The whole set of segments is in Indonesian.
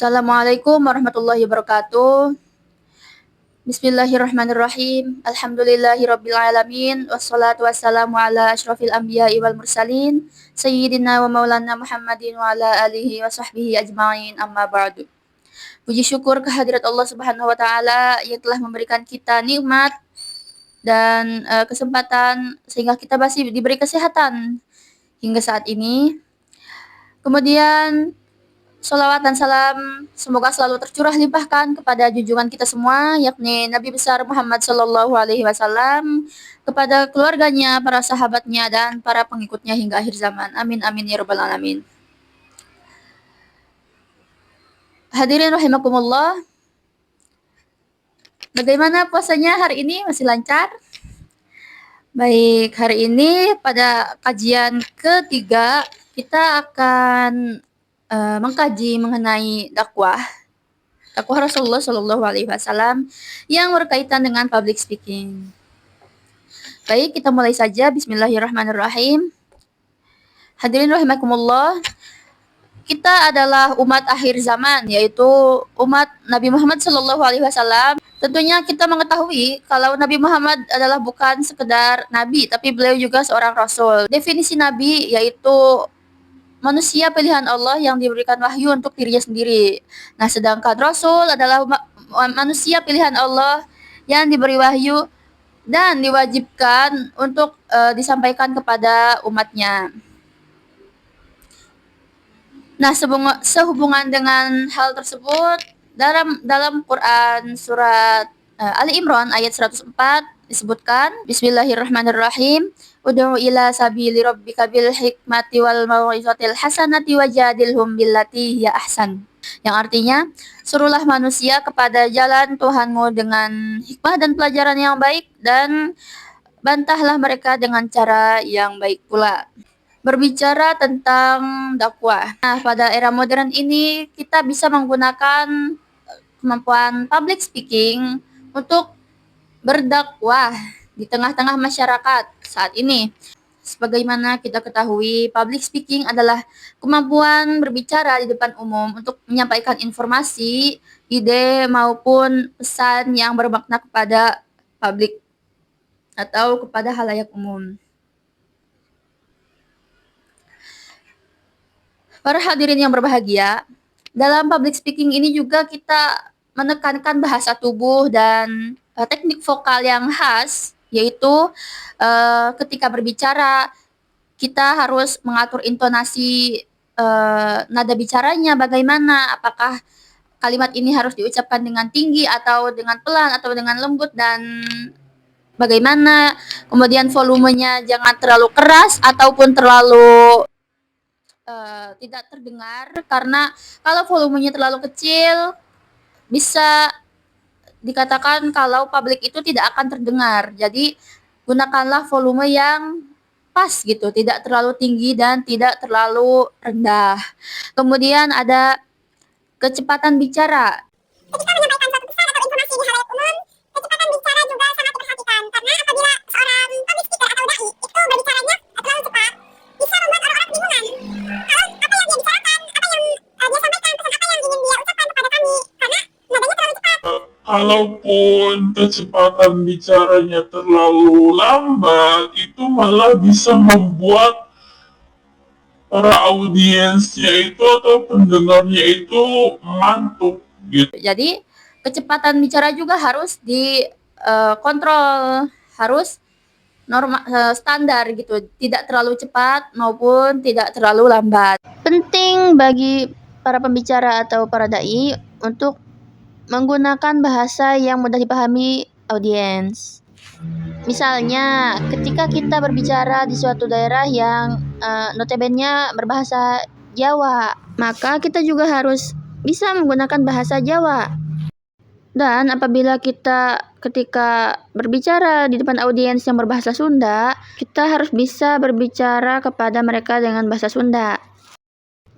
Assalamualaikum warahmatullahi wabarakatuh. Bismillahirrahmanirrahim. Alhamdulillahirabbil alamin wassalatu wassalamu ala asyrofil anbiya'i wal mursalin sayyidina wa maulana Muhammadin wa ala alihi wa sahbihi ajmain amma ba'du. Puji syukur kehadirat Allah Subhanahu wa taala yang telah memberikan kita nikmat dan kesempatan sehingga kita masih diberi kesehatan hingga saat ini. Kemudian sholawat dan salam semoga selalu tercurah limpahkan kepada junjungan kita semua, yakni Nabi besar Muhammad Sallallahu Alaihi Wasallam, kepada keluarganya, para sahabatnya, dan para pengikutnya hingga akhir zaman. Amin amin ya rabbal alamin. Hadirin rahimakumullah. Bagaimana puasanya hari ini? Masih lancar? Baik, hari ini pada kajian ketiga kita akan mengkaji mengenai dakwah Rasulullah Shallallahu Alaihi Wasallam yang berkaitan dengan public speaking. Baik, kita mulai saja. Bismillahirrahmanirrahim. Hadirin rahimakumullah, kita adalah umat akhir zaman, yaitu umat Nabi Muhammad Shallallahu Alaihi Wasallam. Tentunya kita mengetahui kalau Nabi Muhammad adalah bukan sekedar nabi, tapi beliau juga seorang rasul. Definisi nabi yaitu manusia pilihan Allah yang diberikan wahyu untuk dirinya sendiri. Nah, sedangkan Rasul adalah manusia pilihan Allah yang diberi wahyu dan diwajibkan untuk disampaikan kepada umatnya. Nah, sehubungan dengan hal tersebut, dalam Quran surat Ali Imran ayat 104 disebutkan, Bismillahirrahmanirrahim, Ud'u ila sabili rabbika bil hikmati wal mau'izatil hasanati wajadilhum billati hiya ahsan. Yang artinya, suruhlah manusia kepada jalan Tuhanmu dengan hikmah dan pelajaran yang baik, dan bantahlah mereka dengan cara yang baik pula. Berbicara tentang dakwah. Nah, pada era modern ini kita bisa menggunakan kemampuan public speaking untuk berdakwah di tengah-tengah masyarakat saat ini. Sebagaimana kita ketahui, public speaking adalah kemampuan berbicara di depan umum untuk menyampaikan informasi, ide, maupun pesan yang bermakna kepada publik atau kepada halayak umum. Para hadirin yang berbahagia, dalam public speaking ini juga kita menekankan bahasa tubuh dan teknik vokal yang khas, yaitu ketika berbicara kita harus mengatur intonasi nada bicaranya bagaimana, apakah kalimat ini harus diucapkan dengan tinggi atau dengan pelan atau dengan lembut dan bagaimana, kemudian volumenya jangan terlalu keras ataupun terlalu tidak terdengar, karena kalau volumenya terlalu kecil bisa dikatakan kalau publik itu tidak akan terdengar. Jadi gunakanlah volume yang pas gitu, tidak terlalu tinggi dan tidak terlalu rendah. Kemudian ada kecepatan bicara. Ketika menyampaikan suatu pesan atau informasi di halayak umum, kecepatan bicara juga sangat diperhatikan, karena apabila seorang public speaker atau dai itu berbicaranya terlalu cepat, bisa membuat orang-orang kebingungan. Kalau apa yang dia bicarakan, apa yang dia sampaikan, pesan apa yang ingin dia ucapkan kepada kami, karena nadanya terlalu cepat. Kalaupun kecepatan bicaranya terlalu lambat, itu malah bisa membuat para audiensnya itu atau pendengarnya itu ngantuk gitu. Jadi kecepatan bicara juga harus dikontrol, harus standar gitu, tidak terlalu cepat maupun tidak terlalu lambat. Penting bagi para pembicara atau para dai untuk menggunakan bahasa yang mudah dipahami audiens. Misalnya, ketika kita berbicara di suatu daerah yang notabene berbahasa Jawa, maka kita juga harus bisa menggunakan bahasa Jawa. Dan apabila ketika berbicara di depan audiens yang berbahasa Sunda, kita harus bisa berbicara kepada mereka dengan bahasa Sunda.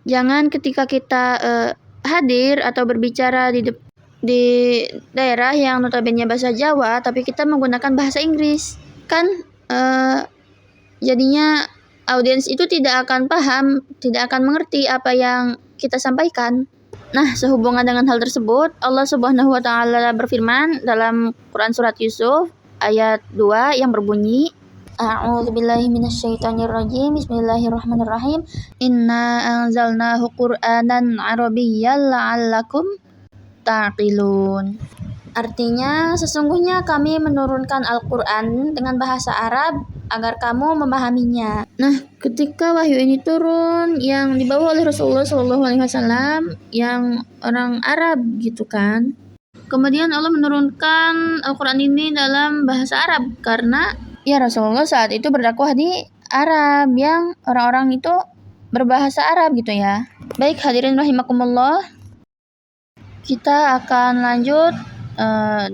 Jangan ketika kita hadir atau berbicara di daerah yang notabene bahasa Jawa, tapi kita menggunakan bahasa Inggris. Kan jadinya audiens itu tidak akan paham, tidak akan mengerti apa yang kita sampaikan. Nah, sehubungan dengan hal tersebut, Allah Subhanahu wa taala berfirman dalam Quran surat Yusuf ayat 2 yang berbunyi, A'udzubillahi minasyaitonirrajim. Bismillahirrahmanirrahim. Inna anzalnahu Qur'anan Arabiyyan la'allakum taqilun. Artinya, sesungguhnya kami menurunkan Al-Quran dengan bahasa Arab agar kamu memahaminya. Nah, ketika wahyu ini turun yang dibawa oleh Rasulullah SAW yang orang Arab gitu kan. Kemudian Allah menurunkan Al-Quran ini dalam bahasa Arab karena ya Rasulullah saat itu berdakwah di Arab yang orang-orang itu berbahasa Arab gitu ya. Baik hadirin rahimakumullah, kita akan lanjut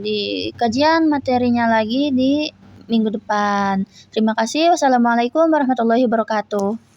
di kajian materinya lagi di minggu depan. Terima kasih. Wassalamualaikum warahmatullahi wabarakatuh.